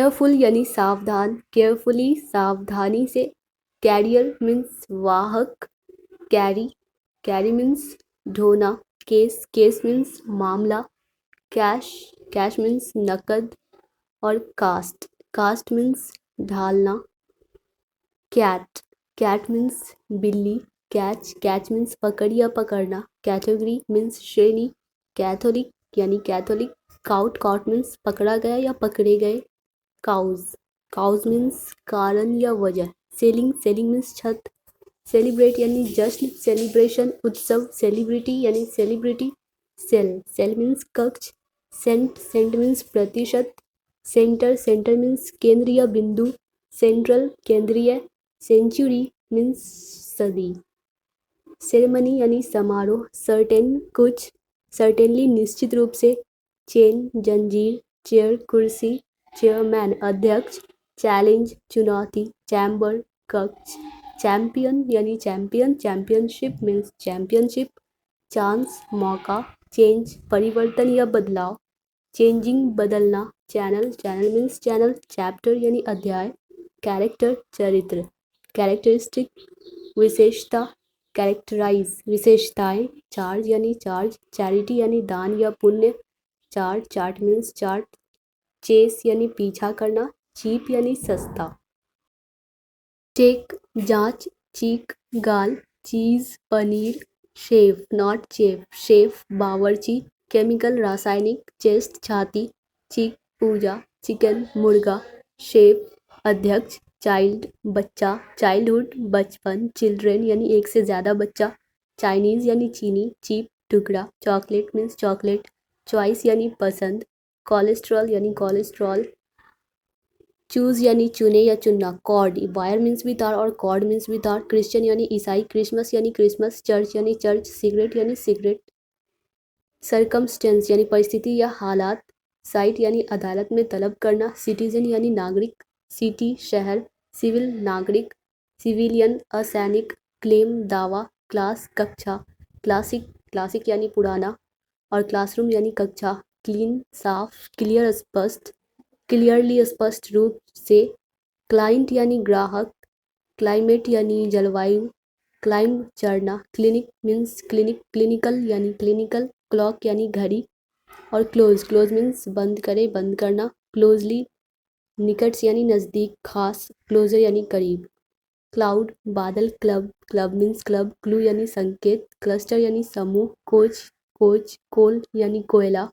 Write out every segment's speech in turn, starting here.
Careful यानी सावधान, carefully सावधानी से। कैरियर मीन्स वाहक, कैरी, कैरी मीन्स ढोना। केस, केस मीन्स मामला। कैश, कैश मीन्स नकद। और कास्ट, कास्ट मीन्स ढालना। कैट, कैट मीन्स बिल्ली। कैच, कैच मीन्स पकड़ या पकड़ना। कैटेगरी मीन्स श्रेणी। कैथोलिक यानी कैथोलिक। काउट, काउट मीन्स पकड़ा गया या पकड़े गए। काउज, काउज मीन्स कारण या वजह। सेलिंग, सेलिंग मीन्स छत। सेलिब्रेट यानी जश्न, सेलिब्रेशन उत्सव। सेलिब्रिटी यानी सेलिब्रिटी। सेल, सेल मीन्स कक्ष। सेंट, सेंट मीन्स प्रतिशत। सेंटर, सेंटर मीन्स केंद्र या बिंदु। सेंट्रल केंद्रीय। सेंचुरी मीन्स सदी। सेरेमनी यानी समारोह। सर्टेन कुछ। सर्टेनली निश्चित रूप से। चेन जंजीर। चेयर कुर्सी। चेयरमैन अध्यक्ष। चैलेंज चुनौती। चैम्बर कक्ष। चैंपियन यानी champion. Championship means championship. Chance मौका। चेंज परिवर्तन या बदलाव। चेंजिंग बदलना। Channel, channel means channel. Chapter यानी अध्याय। कैरेक्टर चरित्र। कैरेक्टरिस्टिक विशेषता। कैरेक्टराइज विशेषताएं। चार्ज यानी चार्ज। चैरिटी यानी दान या पुण्य। Chart, chart means chart. Chase यानी पीछा करना। चीप यानी सस्ता। चेक जांच। चीक गाल। चीज paneer. Chef not chef, chef बावर्ची। केमिकल रासायनिक। चेस्ट छाती। चीक पूजा। चिकन मुर्गा। शेफ अध्यक्ष। चाइल्ड बच्चा। चाइल्डहुड बचपन। चिल्ड्रेन यानी एक से ज़्यादा बच्चा। चाइनीज़ यानी चीनी। चीप टुकड़ा। Chocolate means chocolate. चॉइस यानी पसंद। कोलेस्ट्रॉल यानी कोलेस्ट्रॉल। चूज यानी चुने या चुनना। कॉर्ड, वायर मीन्स भी तार और कॉर्ड मीन्स भी तार। क्रिश्चियन यानी ईसाई। क्रिसमस यानी क्रिसमस। चर्च यानी चर्च। सिगरेट यानी सिगरेट। सरकमस्टेंस यानी परिस्थिति या हालात। साइट यानी अदालत में तलब करना। सिटीजन यानी नागरिक। सिटी शहर। सिविल नागरिक। सिविलियन असैनिक। क्लेम दावा। क्लास कक्षा। क्लासिक, क्लासिक यानी पुराना। और क्लासरूम यानी कक्षा। क्लीन साफ। क्लियर स्पष्ट। क्लियरली स्पष्ट रूप से। क्लाइंट यानी ग्राहक। क्लाइमेट यानी जलवायु। क्लाइंब चढ़ना। Clinic means clinic. क्लिनिकल यानी क्लिनिकल। क्लॉक यानी घड़ी। और क्लोज, क्लोज मीन्स बंद करे, बंद करना। क्लोजली निकट से यानी नज़दीक। खास, क्लोजर यानी करीब। क्लाउड बादल। Club, club means club. Clue यानी संकेत। क्लस्टर यानी समूह। Coach, coach. कोल यानी कोयला।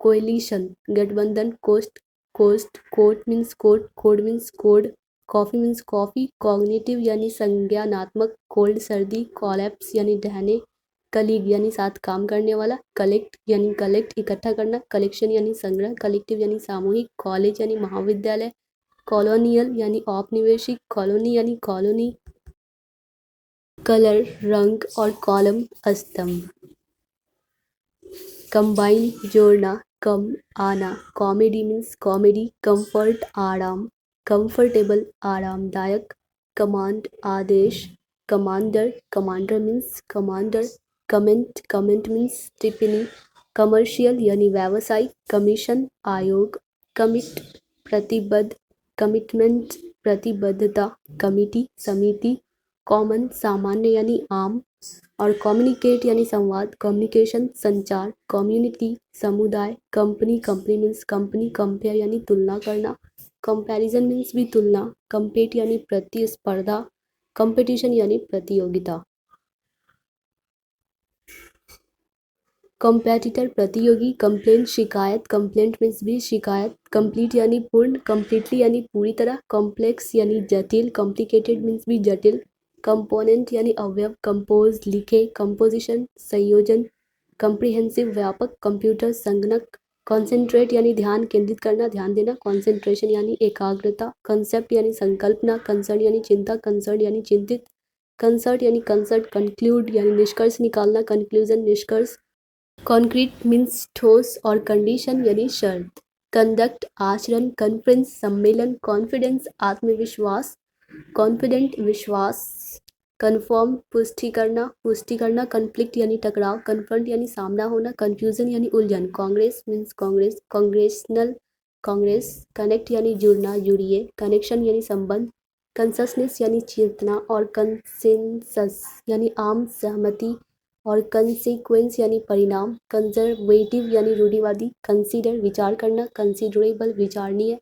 कोएलिशन गठबंधन। Coast, coast. Coat means coat. Code means code. Coffee means coffee. Cognitive यानी संज्ञानात्मक। कोल्ड सर्दी। कॉलेप्स यानी ढहने। कलीग यानी साथ काम करने वाला। कलेक्ट यानी कलेक्ट इकट्ठा करना। कलेक्शन यानी संग्रह। कलेक्टिव यानी सामूहिक। कॉलेज यानी महाविद्यालय। कॉलोनियल यानी औपनिवेशिक। कॉलोनी यानी कॉलोनी। कलर रंग। और कॉलम स्तंभ। कंबाइन जोड़ना। कम आना। Comedy means comedy. कंफर्ट आराम। कंफर्टेबल आरामदायक। कमांड आदेश। Commander, commander means commander. Comment, comment means टिप्पणी। कमर्शियल यानी व्यावसायिक। कमीशन आयोग। कमिट प्रतिबद्ध। कमिटमेंट प्रतिबद्धता। कमिटी समिति। कॉमन सामान्य यानी आम। और कम्युनिकेट यानी संवाद। कम्युनिकेशन संचार। कम्युनिटी समुदाय। Company, company means company. Compare यानी तुलना करना। कंपैरिजन मीन्स भी तुलना। कंपेट यानी प्रतिस्पर्धा। कंपटीशन यानी प्रतियोगिता। कंपेटिटर प्रतियोगी। कंप्लेंट शिकायत। कंप्लेंट मीन्स भी शिकायत। कंप्लीट यानी पूर्ण। कंप्लीटली यानी पूरी तरह। कॉम्प्लेक्स यानी जटिल। कॉम्प्लिकेटेड मीन्स भी जटिल। कंपोनेंट यानी अवयव। कंपोज लिखे। कंपोजिशन संयोजन। कंप्रिहेंसिव व्यापक। कंप्यूटर संगणक। कॉन्सेंट्रेट यानी ध्यान केंद्रित करना, ध्यान देना। कॉन्सेंट्रेशन यानी एकाग्रता। कंसेप्ट यानी संकल्पना। कंसर्न यानी चिंता। कंसर्न यानी चिंतित। कंसर्ट यानी कंसर्ट। कंक्लूड यानी निष्कर्ष निकालना। कंक्लूजन निष्कर्ष। कॉन्क्रीट मीन्स ठोस। और कंडीशन यानी शर्त। कंडक्ट आचरण। कॉन्फ्रेंस सम्मेलन। कॉन्फिडेंस आत्मविश्वास। कॉन्फिडेंट विश्वास। कन्फर्म पुष्टि करना, पुष्टि करना। कन्फ्लिक्ट यानी टकराव। कन्फ्रंट यानी सामना होना। कन्फ्यूजन यानी उलझन। Congress means Congress. Congressional Congress, connect यानी जुड़ना, जुड़िए, कनेक्शन यानी संबंध, कंससनेस यानी चेतना और कंसेंसस यानी आम सहमति और कंसेक्वेंस यानी परिणाम, कंजर्वेटिव यानी रूढ़िवादी, कंसीडर विचार करना, कंसीडरेबल विचारणीय,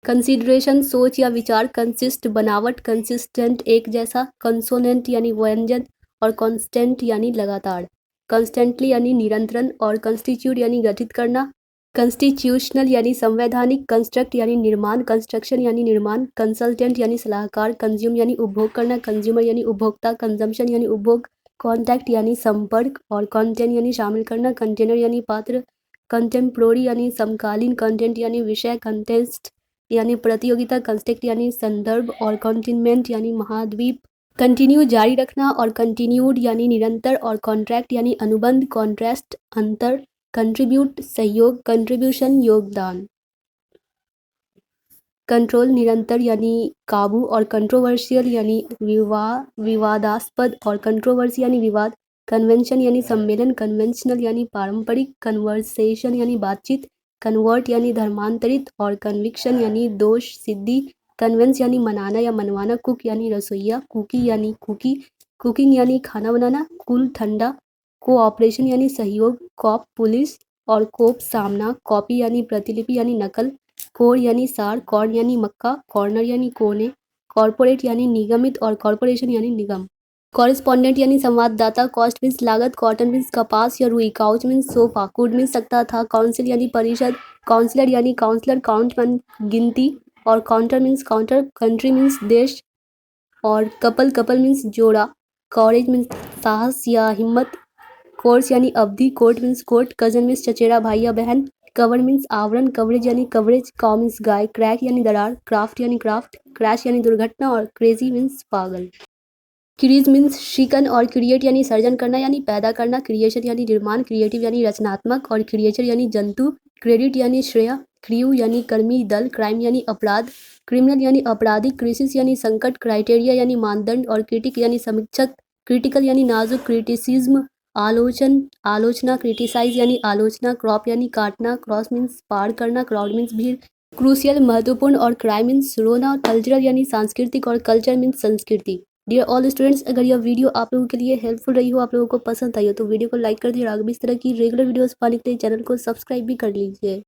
कंसीडरेशन सोच या विचार, कंसिस्ट बनावट, कंसिस्टेंट एक जैसा, कंसोनेंट यानी व्यंजन और कांस्टेंट यानी लगातार, कंस्टेंटली यानी निरंतरन और कंस्टिट्यूट यानी गठित करना, कंस्टिट्यूशनल यानी संवैधानिक, कंस्ट्रक्ट यानी निर्माण, कंस्ट्रक्शन यानी निर्माण, कंसल्टेंट यानी सलाहकार, कंज्यूम यानी उपभोग करना, कंज्यूमर यानी उपभोक्ता, कंजम्पशन यानी उपभोग, कॉन्टैक्ट यानी संपर्क और कंटेंट यानी शामिल करना, कंटेनर यानी पात्र, कंटेम्प्रोरी यानी समकालीन, कंटेंट यानी विषय, कंटेस्ट यानी प्रतियोगिता, कंस्टेक्ट यानी संदर्भ और कॉन्टिनमेंट यानी महाद्वीप, कंटिन्यू जारी रखना और कंटिन्यूड यानी निरंतर और कॉन्ट्रैक्ट यानी अनुबंध, कॉन्ट्रास्ट अंतर, कंट्रीब्यूट सहयोग, कंट्रीब्यूशन योगदान, कंट्रोल निरंतर यानी काबू और कंट्रोवर्शियल यानी विवादास्पद और कंट्रोवर्सी यानी विवाद, कन्वेंशन यानी सम्मेलन, कन्वेंशनल यानी पारंपरिक, कन्वर्सेशन यानी बातचीत, कन्वर्ट यानी धर्मांतरित और कन्विक्शन यानी दोष सिद्धि, कन्वेंस यानी मनाना या मनवाना, कुक यानी रसोइया, कुकी यानी कुकी, कुकिंग यानी खाना बनाना, कूल ठंडा, कोऑपरेशन यानी सहयोग, कॉप पुलिस और कोप सामना, कॉपी यानी प्रतिलिपि यानी नकल, कोर यानी सार, कॉर्न यानी मक्का, कॉर्नर यानी कोने, कॉर्पोरेट यानी निगमित और कॉर्पोरेशन यानी निगम, कॉरेस्पॉन्डेंट यानी संवाददाता, कॉस्ट मीन्स लागत, कॉटन मीन्स कपास या रुई, couch means sofa, could means सकता था, काउंसिल यानी परिषद, काउंसलर यानी काउंसलर, काउंट मीन्स गिनती और counter means counter, country means देश और कपल मीन्स जोड़ा, कॉरेज मीन्स साहस या हिम्मत, कोर्स यानी अवधि, court means court, cousin means चचेरा भाई या बहन, कवर मीन्स आवरण, कवरेज यानी कवरेज, काउ मीन्स गाय, क्रैक यानी दरार, क्राफ्ट यानी क्राफ्ट, क्रैश यानी दुर्घटना और क्रेजी मीन्स पागल, क्रीज मीन्स शिकन और क्रिएट यानी सर्जन करना यानी पैदा करना, क्रिएशन यानी निर्माण, क्रिएटिव यानी रचनात्मक और क्रिएचर यानी जंतु, क्रेडिट यानी श्रेय, क्रियू यानी कर्मी दल, क्राइम यानी अपराध, क्रिमिनल यानी आपराधिक, क्रिसिस यानी संकट, क्राइटेरिया यानी मानदंड और क्रिटिक यानी समीक्षक, क्रिटिकल यानी नाजुक, क्रिटिसिज्म आलोचना, क्रिटिसाइज यानी आलोचना, क्रॉप यानी काटना, क्रॉस मीन्स पार करना, क्राउड मीन्स भीड़, क्रूशियल महत्वपूर्ण और क्राइम मीन्स रोना, कल्चरल यानी सांस्कृतिक और कल्चर मीन्स संस्कृति। डियर ऑल स्टूडेंट्स, अगर यह वीडियो आप लोगों के लिए हेल्पफुल रही हो, आप लोगों को पसंद आई हो तो वीडियो को लाइक कर दिए और आगे भी इस तरह की रेगुलर वीडियोस पाने के लिए चैनल को सब्सक्राइब भी कर लीजिए।